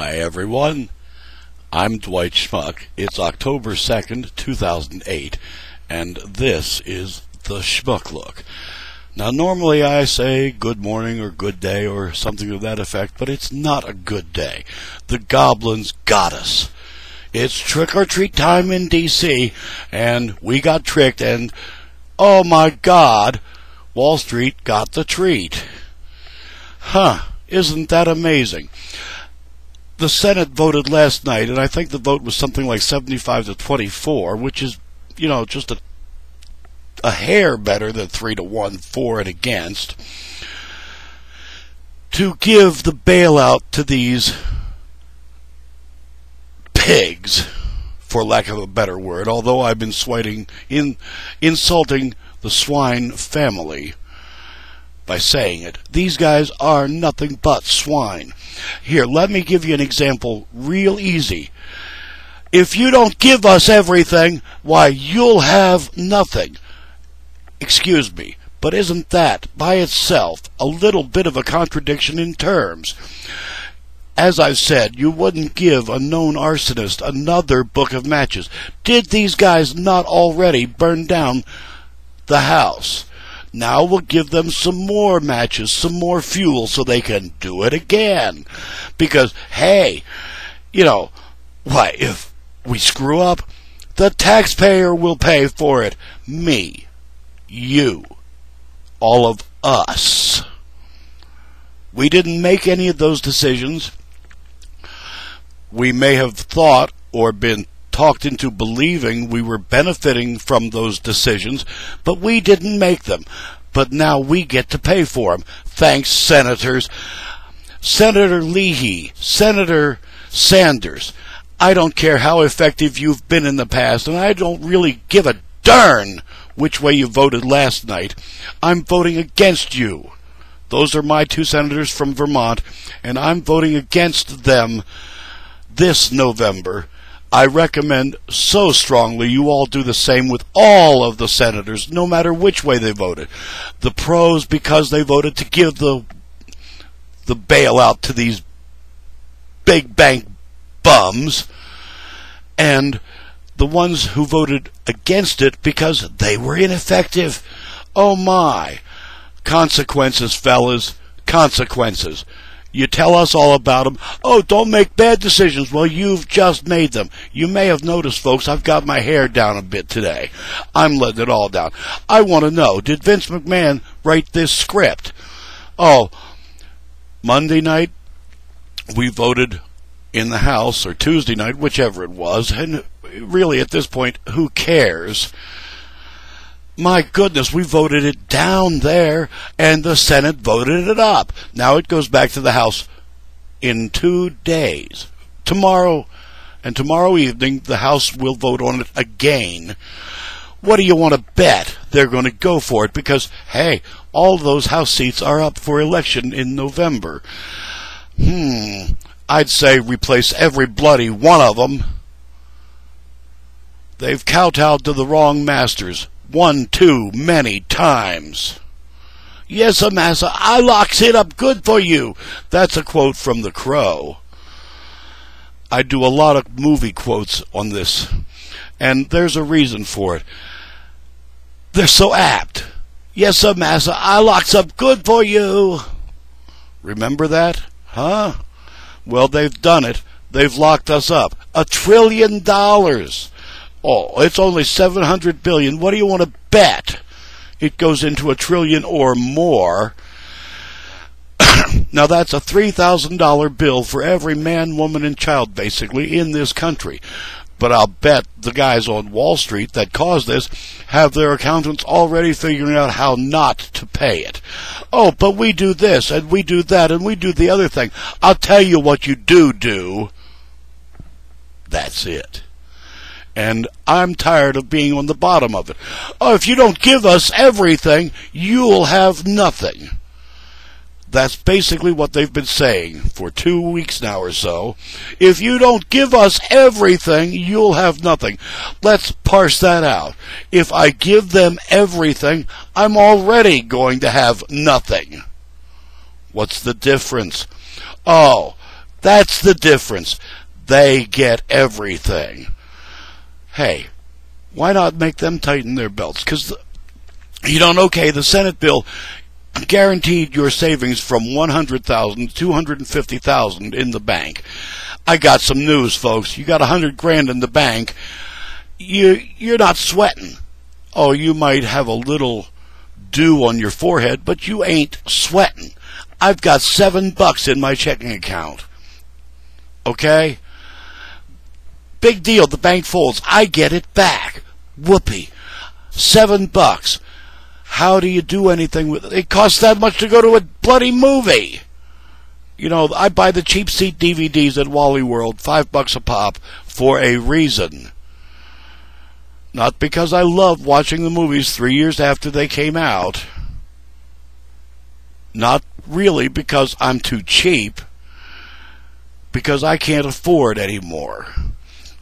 Hi everyone, I'm Dwight Schmuck. It's October 2nd, 2008, and this is the Schmuck Look. Now normally I say good morning or good day or something to that effect, but it's not a good day. The Goblins got us. It's trick-or-treat time in D.C., and we got tricked, and oh my God, Wall Street got the treat. Isn't that amazing? The Senate voted last night, and I think the vote was something like 75 to 24, which is, just a hair better than 3-1 for and against, to give the bailout to these pigs, for lack of a better word, although I've been insulting the swine family by saying it. These guys are nothing but swine. Here, let me give you an example real easy. If you don't give us everything, why, you'll have nothing. Excuse me, but isn't that, by itself, a little bit of a contradiction in terms? As I've said, you wouldn't give a known arsonist another book of matches. Did these guys not already burn down the house? Now we'll give them some more matches, some more fuel, so they can do it again. Because, hey, if we screw up, the taxpayer will pay for it. Me, you, all of us. We didn't make any of those decisions. We may have thought or been talked into believing we were benefiting from those decisions, but we didn't make them. But now we get to pay for them. Thanks, senators. Senator Leahy, Senator Sanders. I don't care how effective you've been in the past, and I don't really give a darn which way you voted last night. I'm voting against you. Those are my two senators from Vermont, and I'm voting against them this November. I recommend so strongly you all do the same with all of the senators, no matter which way they voted. The pros, because they voted to give the bailout to these big bank bums, and the ones who voted against it because they were ineffective. Oh my. Consequences, fellas. Consequences. You tell us all about them. Oh, don't make bad decisions. Well, you've just made them. You may have noticed, folks, I've got my hair down a bit today. I'm letting it all down. I want to know, did Vince McMahon write this script? Oh, Monday night, we voted in the House, or Tuesday night, whichever it was, and really at this point, who cares? My goodness, we voted it down there, and the Senate voted it up. Now it goes back to the House in 2 days. Tomorrow evening, the House will vote on it again. What do you want to bet? They're going to go for it because, hey, all those House seats are up for election in November. I'd say replace every bloody one of them. They've kowtowed to the wrong masters. One too many times. Yes, massa, I locks it up good for you. That's a quote from The Crow. I do a lot of movie quotes on this, and there's a reason for it. They're so apt. Yes, massa, I locks up good for you. Remember that? Huh? Well, they've done it. They've locked us up. $1 trillion. Oh, it's only $700 billion. What do you want to bet? It goes into $1 trillion or more. Now that's a $3,000 bill for every man, woman, and child, basically, in this country. But I'll bet the guys on Wall Street that caused this have their accountants already figuring out how not to pay it. Oh, but we do this, and we do that, and we do the other thing. I'll tell you what you do. That's it. And I'm tired of being on the bottom of it. Oh, if you don't give us everything, you'll have nothing. That's basically what they've been saying for 2 weeks now or so. If you don't give us everything, you'll have nothing. Let's parse that out. If I give them everything, I'm already going to have nothing. What's the difference? Oh, That's the difference. They get everything. Hey, why not make them tighten their belts? Because, the Senate bill guaranteed your savings from $100,000 to $250,000 in the bank. I got some news, folks. You got $100,000 in the bank. You're not sweating. Oh, you might have a little dew on your forehead, but you ain't sweating. I've got $7 in my checking account. Okay? Big deal. The bank folds. I get it back. Whoopee. $7. How do you do anything with it? It costs that much to go to a bloody movie. I buy the cheap seat DVDs at Wally World, $5 a pop, for a reason. Not because I love watching the movies 3 years after they came out. Not really because I'm too cheap. Because I can't afford anymore.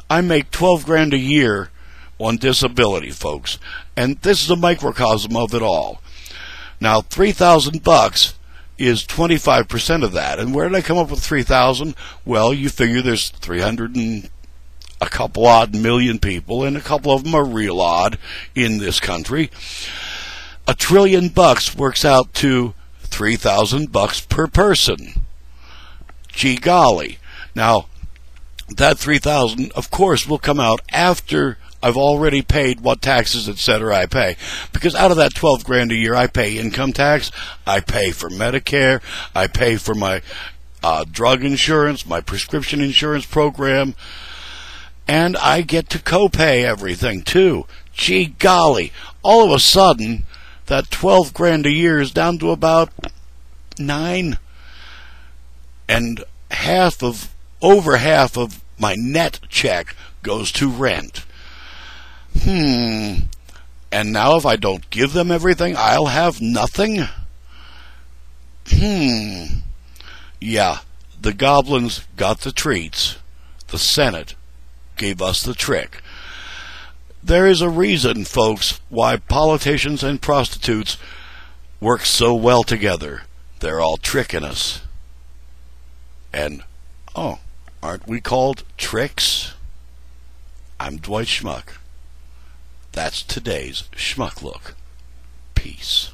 I make $12,000 a year on disability, folks. And this is a microcosm of it all. Now, $3,000 is 25% of that. And where did I come up with $3,000? Well, you figure there's 300 and a couple odd million people, and a couple of them are real odd in this country. $1 trillion works out to $3,000 per person. Gee golly. Now, that $3,000, of course, will come out after I've already paid what taxes, etc. I pay. Because out of that $12,000 a year, I pay income tax, I pay for Medicare, I pay for my drug insurance, my prescription insurance program, and I get to co-pay everything, too. Gee golly. All of a sudden, that $12,000 a year is down to about $9,000. And over half of my net check goes to rent. And now if I don't give them everything, I'll have nothing? Yeah, the Goblins got the treats. The Senate gave us the trick. There is a reason, folks, why politicians and prostitutes work so well together. They're all tricking us. And, aren't we called tricks? I'm Dwight Schmuck. That's today's Schmuck Look. Peace.